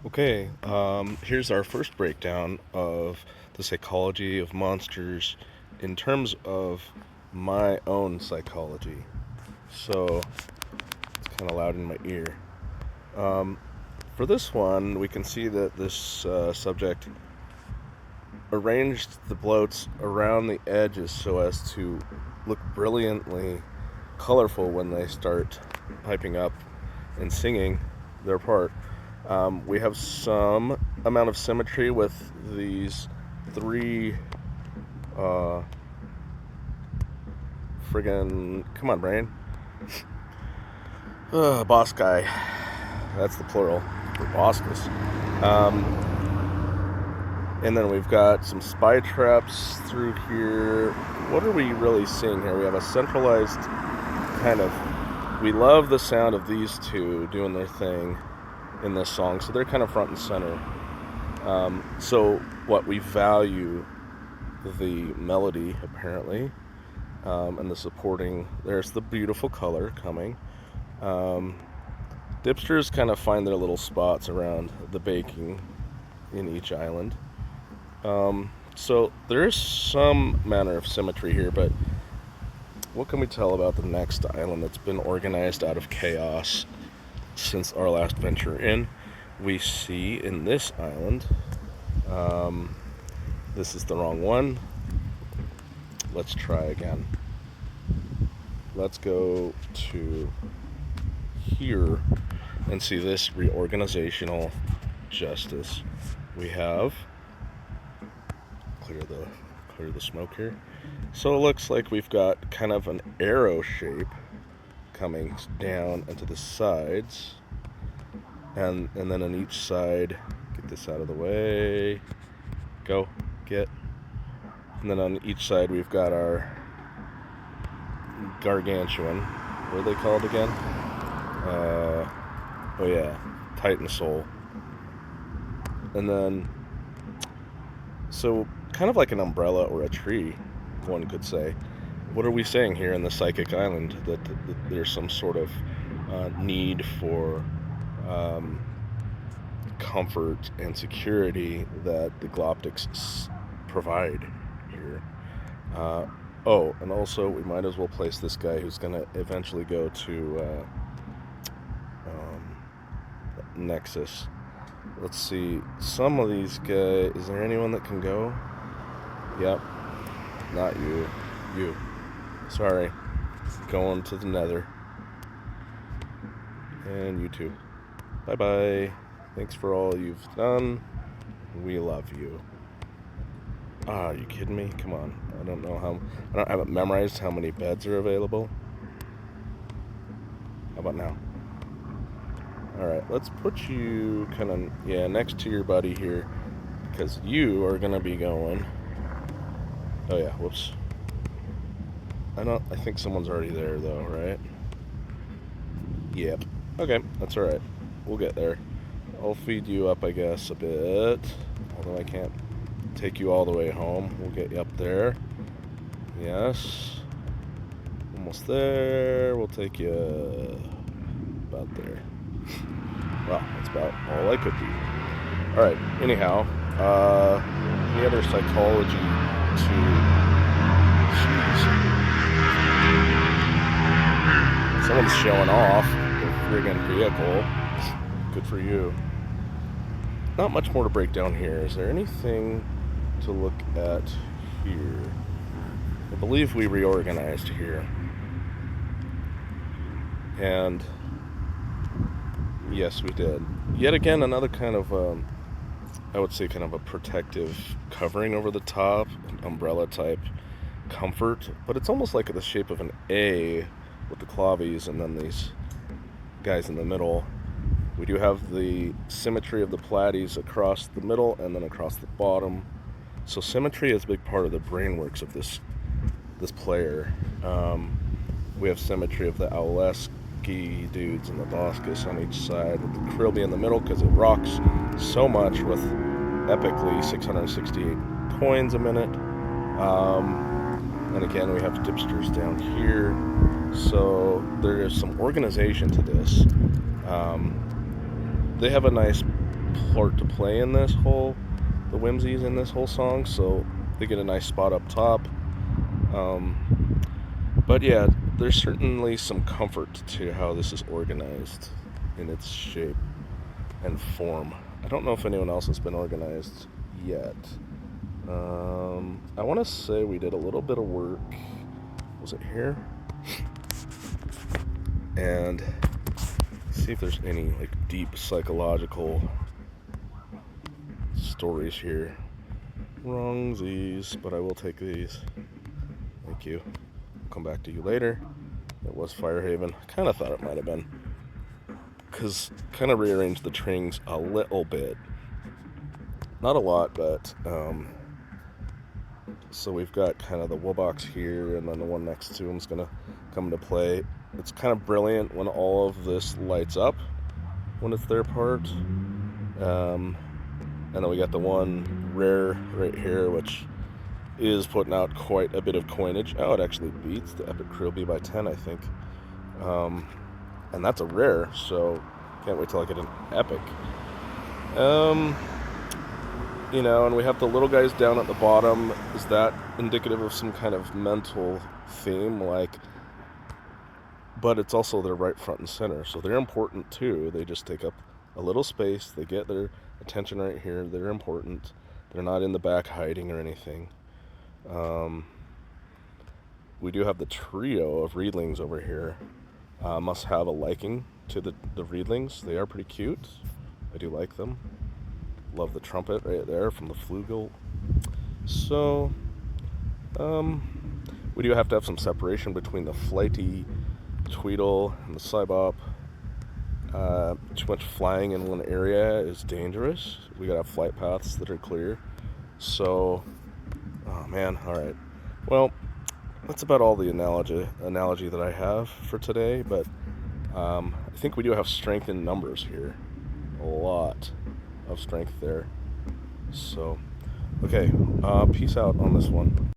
Okay, here's our first breakdown of the psychology of monsters in terms of my own psychology. So, it's kind of loud in my ear. Um, for this one, we can see that this subject arranged the bloats around the edges so as to look brilliantly colorful when they start piping up and singing their part. We have some amount of symmetry with these three friggin' come on, brain. Boss guy. That's the plural for boskus. And then we've got some spy traps through here. What are we really seeing here? We have a centralized kind of. We love the sound of these two doing their thing in this song, so they're kind of front and center. So what we value the melody, apparently, and the supporting. There's the beautiful color coming. Dipsters kind of find their little spots around the baking in each island. So there is some manner of symmetry here, but what can we tell about the next island that's been organized out of chaos since our last venture in? We see in this island, this is the wrong one. Let's try again. Let's go to here and see this reorganizational justice. We have clear the smoke here. So it looks like we've got kind of an arrow shape coming down into the sides, and then on each side, get this out of the way, go, get, and then on each side we've got our gargantuan, what are they called again? Oh yeah, Titan Soul. And then, so kind of like an umbrella or a tree, one could say. What are we saying here in the Psychic Island? That there's some sort of need for comfort and security that the Gloptics provide here. Oh, and also we might as well place this guy who's going to eventually go to Nexus. Let's see, some of these guys, is there anyone that can go? Yep, not you. You. Sorry. Going to the nether. And you too. Bye-bye. Thanks for all you've done. We love you. Are you kidding me? Come on. I haven't memorized how many beds are available. How about now? Alright, let's put you kind of, next to your buddy here, because you are going to be going. Oh yeah, whoops. I think someone's already there though, right? Yep. Okay, that's alright. We'll get there. I'll feed you up, I guess, a bit. Although I can't take you all the way home. We'll get you up there. Yes. Almost there. We'll take you about there. Well, that's about all I could do. Alright, anyhow, any other psychology to... Jeez. Someone's showing off their friggin' vehicle. Good for you. Not much more to break down here. Is there anything to look at here? I believe we reorganized here. And yes, we did. Yet again, another kind of, I would say kind of a protective covering over the top, an umbrella type comfort, but it's almost like the shape of an A with the clavies and then these guys in the middle. We do have the symmetry of the platies across the middle and then across the bottom. So symmetry is a big part of the brainworks of this player. We have symmetry of the Owleski dudes and the Boskus on each side, with the Krilby in the middle because it rocks so much with epically 668 coins a minute. And again, we have dipsters down here. So there is some organization to this. They have a nice part to play in this whole, the whimsies in this whole song, so they get a nice spot up top. But yeah, there's certainly some comfort to how this is organized in its shape and form. I don't know if anyone else has been organized yet. I want to say we did a little bit of work. Was it here? And see if there's any like deep psychological stories here. Wrongsies, but I will take these. Thank you. I'll come back to you later. It was Firehaven. I kind of thought it might have been. Because kind of rearranged the strings a little bit. Not a lot, but so we've got kind of the wool box here, and then the one next to him is going to come into play. It's kind of brilliant when all of this lights up when it's their part. And then we got the one rare right here, which is putting out quite a bit of coinage. Oh, it actually beats the Epic Trilby by 10, I think. And that's a rare, so can't wait till I get an Epic. You know, and we have the little guys down at the bottom. Is that indicative of some kind of mental theme? Like, but it's also they're right front and center, so they're important too. They just take up a little space. They get their attention right here. They're important. They're not in the back hiding or anything. We do have the trio of reedlings over here. Must have a liking to the reedlings. They are pretty cute. I do like them. Love the trumpet right there from the flugel. So, we do have to have some separation between the flighty tweedle and the cybop. Too much flying in one area is dangerous. We gotta have flight paths that are clear. So, oh man, alright. Well, that's about all the analogy that I have for today, but I think we do have strength in numbers here. A lot of strength there. So, okay, peace out on this one.